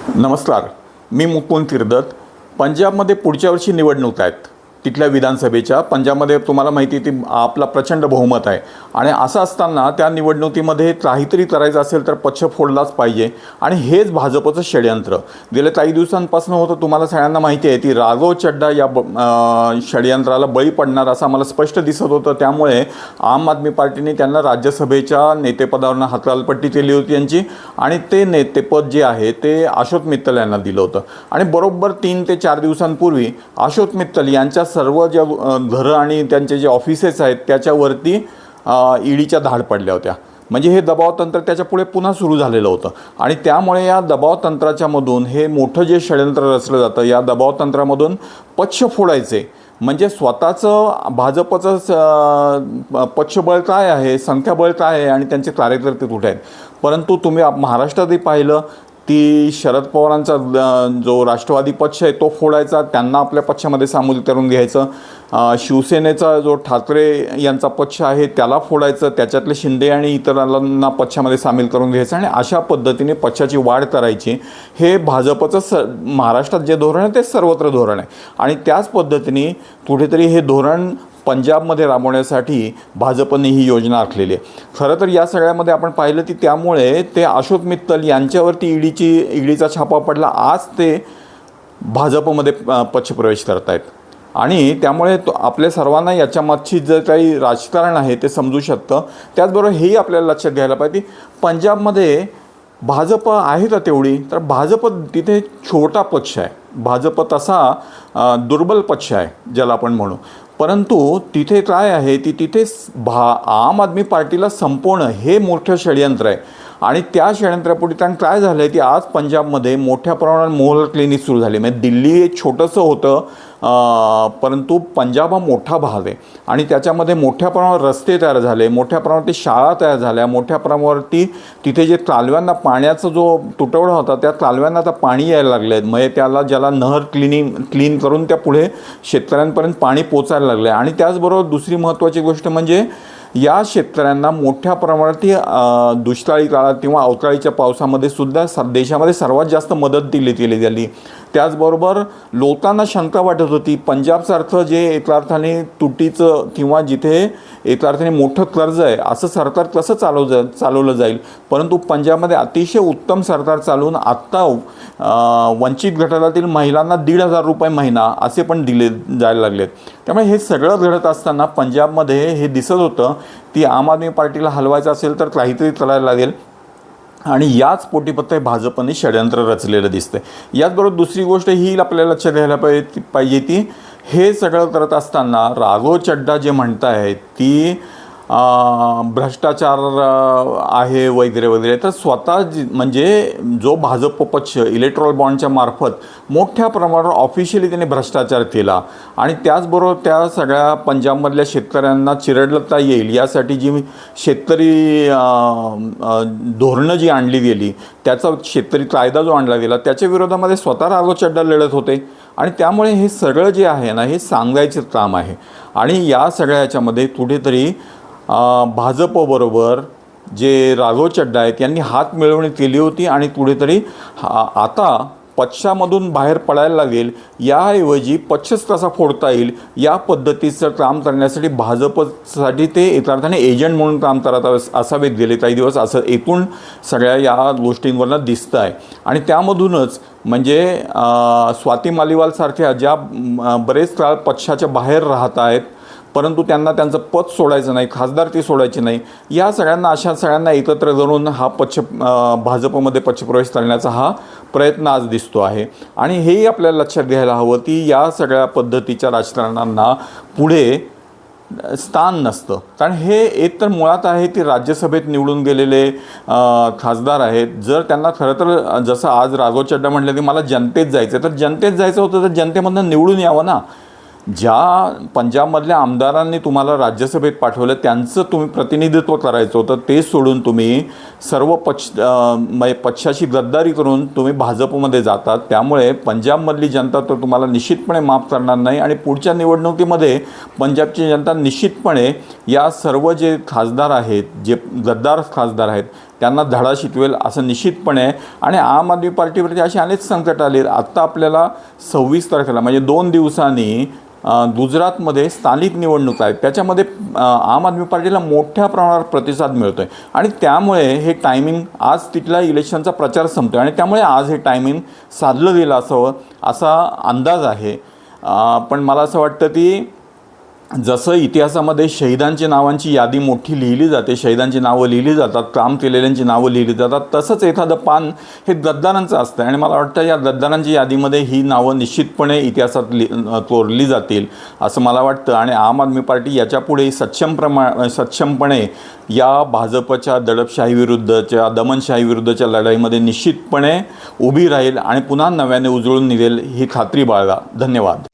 नमस्कार, मी मुकुंद किर्दत. पंजाबमध्ये पुढच्या वर्षी निवडणूक आहेत तिथल्या विधानसभेच्या. पंजाबमध्ये तुम्हाला माहिती आहे ती आपला प्रचंड बहुमत आहे आणि असं असताना त्या निवडणुकीमध्ये काहीतरी करायचं असेल तर पक्ष फोडलाच पाहिजे आणि हेच भाजपचं षडयंत्र गेल्या काही दिवसांपासून होतं. तुम्हाला सगळ्यांना माहिती आहे ती राघव चड्डा या षडयंत्राला बळी पडणार असं आम्हाला स्पष्ट दिसत होतं. त्यामुळे आम आदमी पार्टीने त्यांना राज्यसभेच्या नेतेपदावरून हातलालपट्टी केली होती यांची आणि ते नेतेपद जे आहे ते अशोक मित्तल यांना दिलं होतं. आणि बरोबर 3 ते 4 दिवसांपूर्वी अशोक मित्तल यांच्या सर्व ज्या घरं आणि त्यांचे जे ऑफिसेस आहेत त्याच्यावरती ईडीच्या धाड पडल्या होत्या. म्हणजे हे दबावतंत्र त्याच्या पुढे पुन्हा सुरू झालेलं होतं आणि त्यामुळे या दबावतंत्राच्या मधून हे मोठं जे षडयंत्र रचलं जातं, या दबावतंत्रामधून पक्ष फोडायचे म्हणजे स्वतःचं भाजपचं पक्षबळ काय आहे, संख्याबळ काय आहे आणि त्यांचे कार्यकर्ते कुठे आहेत. परंतु तुम्ही महाराष्ट्रातही पाहिलं ती शरद पवारांचा जो राष्ट्रवादी पक्ष आहे तो फोडायचा, त्यांना आपल्या पक्षामध्ये सामील करून घ्यायचं. शिवसेनेचा जो ठाकरे यांचा पक्ष आहे त्याला फोडायचं, त्याच्यातले शिंदे आणि इतरांना पक्षामध्ये सामील करून घ्यायचं आणि अशा पद्धतीने पक्षाची वाढ करायची. हे भाजपचं महाराष्ट्रात जे धोरण आहे ते सर्वत्र धोरण आहे आणि त्याच पद्धतीने कुठेतरी हे धोरण पंजाबमध्ये राबवण्यासाठी भाजपने ही योजना आखलेली आहे. खरं तर या सगळ्यामध्ये आपण पाहिलं की त्यामुळे ते अशोक मित्तल यांच्यावरती ईडीचा छापा पडला. आज ते भाजपमध्ये पक्षप्रवेश करत आहेत आणि त्यामुळे आपल्या सर्वांना याच्यामागची जर काही राजकारण आहे ते समजू शकतं. त्याचबरोबर हेही आपल्याला लक्षात घ्यायला पाहिजे की पंजाबमध्ये भाजप आहे का तेवढी, तर भाजप तिथे छोटा पक्ष आहे. भाजप तसा दुर्बल पक्ष आहे ज्याला आपण म्हणू. परंतु तिथे काय आहे ती तिथे आम आदमी पार्टीला संपवणं हे मोठं षडयंत्र आहे आणि त्या षडयंत्रापुढे कारण काय झालं आहे की आज पंजाबमध्ये मोठ्या प्रमाणात मोहल्ला क्लिनिक सुरू झाले. म्हणजे दिल्ली एक छोटंसं होतं परंतु पंजाब हा मोठा भाग आहे आणि त्याच्यामध्ये मोठ्या प्रमाणावर रस्ते तयार झाले, मोठ्या प्रमाणावरती शाळा तयार झाल्या, मोठ्या प्रमाणावरती तिथे जे कालव्यांना पाण्याचा जो तुटवडा होता त्या कालव्यांना आता पाणी यायला लागले आहेत. म्हणजे ज्याला नहर क्लीन करून त्या पुढे शेतकऱ्यांपर्यंत पाणी पोचायला लागलं आहे. आणि त्याचबरोबर दुसरी महत्त्वाची गोष्ट म्हणजे या शेतकऱ्यांना मोठ्या प्रमाणात दुष्काळी काळात किंवा अवकाळीच्या पावसामध्ये सुद्धा देशामध्ये सर्वात जास्त मदत दिली गेली. त्याचबरोबर लोकांना शंका वाटत होती पंजाबसारखं जे एका अर्थाने तुटीचं किंवा जिथे एका अर्थाने मोठं कर्ज आहे असं सरकार कसं चालवलं जाईल. परंतु पंजाबमध्ये अतिशय उत्तम सरकार चालवून आत्ता वंचित गटातील महिलांना 1,500 रुपये महिना असे पण दिले जायला लागलेत. त्यामुळे हे सगळं घडत असताना पंजाबमध्ये हे दिसत होतं की आम आदमी पार्टीला हलवायचं असेल तर काहीतरी करायला लागेल आणि याच पोटीपत्ता भाजपने षडयंत्र रचलेलं दिसतं. याचबरोबर दुसरी गोष्ट ही आपल्याला लक्षात घ्यायला पाहिजे ती हे सगळं करत असताना राघव चड्डा जे म्हणत आहेत की भ्रष्टाचार आहे वगैरे वगैरे, तर स्वतः म्हणजे जो भाजप पक्ष इलेक्ट्रॉल बॉन्डच्या मार्फत मोठ्या प्रमाणावर ऑफिशियली त्याने भ्रष्टाचार केला आणि त्याचबरोबर त्या सगळ्या पंजाबमधल्या शेतकऱ्यांना चिरडता येईल यासाठी जी शेतकरी धोरणं जी आणली गेली, त्याचा शेतकरी कायदा जो आणला गेला त्याच्या विरोधामध्ये स्वतः राघव चड्डा लढत होते आणि त्यामुळे हे सगळं जे आहे ना हे सांगायचं काम आहे. आणि या सगळ्या याच्यामध्ये कुठेतरी भाजपबरोबर जे राघव चड्डा आहेत यांनी हात मिळवणी केली होती आणि कुठेतरी आता पक्षामधून बाहेर पडायला लागेल याऐवजी पक्षच कसा फोडता येईल या पद्धतीचं काम करण्यासाठी भाजपसाठी ते एका अर्थाने एजंट म्हणून काम करत असावेत गेले काही दिवस असं एकूण सगळ्या या गोष्टींवरनं दिसतं आहे. आणि त्यामधूनच म्हणजे स्वाती मालिवालसारख्या ज्या बरेच काळ पक्षाच्या बाहेर राहत आहेत परंतु त्यांना त्यांचं पद सोडायचं नाही, खासदारकी सोडायची नाही, या सगळ्यांना अशा सगळ्यांना एकत्र धरून हा भाजपमध्ये पक्षप्रवेश करण्याचा हा प्रयत्न आज दिसतो आहे. आणि हेही आपल्याला लक्षात घ्यायला हवं की या सगळ्या पद्धतीच्या राजकारणांना पुढे स्थान नसतं. कारण हे एक तर मुळात आहे की राज्यसभेत निवडून गेलेले खासदार आहेत. जर त्यांना खरं तर जसं आज राघव चड्डा म्हटलं की मला जनतेत जायचं तर जनतेत जायचं होतं तर जनतेमधनं निवडून यावं ना. ज्या पंजाबमधल्या आमदारांनी तुम्हाला राज्यसभेत पाठवलं त्यांचं तुम्ही प्रतिनिधित्व करायचं होतं ते सोडून तुम्ही सर्व पक्षाशी गद्दारी करून तुम्ही भाजपमध्ये जातात. त्यामुळे पंजाबमधली जनता तर तुम्हाला निश्चितपणे माफ करणार नाही आणि पुढच्या निवडणुकीमध्ये पंजाबची जनता निश्चितपणे या सर्व जे खासदार आहेत जे गद्दार खासदार आहेत त्यांना धडा शिकवेल असं निश्चितपणे आहे. आणि आम आदमी पार्टीवरती अशी अनेक संकट आली. आत्ता आपल्याला 26 तारखेला म्हणजे 2 दिवसांनी गुजरातमध्ये स्थानिक निवडणूक आहेत. त्याच्यामध्ये आम आदमी पार्टीला मोठ्या प्रमाणावर प्रतिसाद मिळतो आहे आणि त्यामुळे हे टायमिंग आज तिथला इलेक्शनचा प्रचार संपतो आणि त्यामुळे आज हे टायमिंग साधलं गेलं असावं असा अंदाज आहे. पण मला असं वाटतं की जसं इतिहासामध्ये शहीदांची नावांची यादी मोठी लिहिली जाते, शहीदांची नावं लिहिली जातात, काम केलेल्यांची नावं लिहिली जातात, तसंच एखादं पान हे गद्दारांचं असतं आणि मला वाटतं या गद्दारांची यादीमध्ये ही नावं निश्चितपणे इतिहासात कोरली जातील असं मला वाटतं. आणि आम आदमी पार्टी याच्यापुढे सक्षमपणे या भाजपच्या दडपशाहीविरुद्धच्या दमनशाहीविरुद्धच्या लढाईमध्ये निश्चितपणे उभी राहील आणि पुन्हा नव्याने उजळून निघेल ही खात्री बाळगा. धन्यवाद.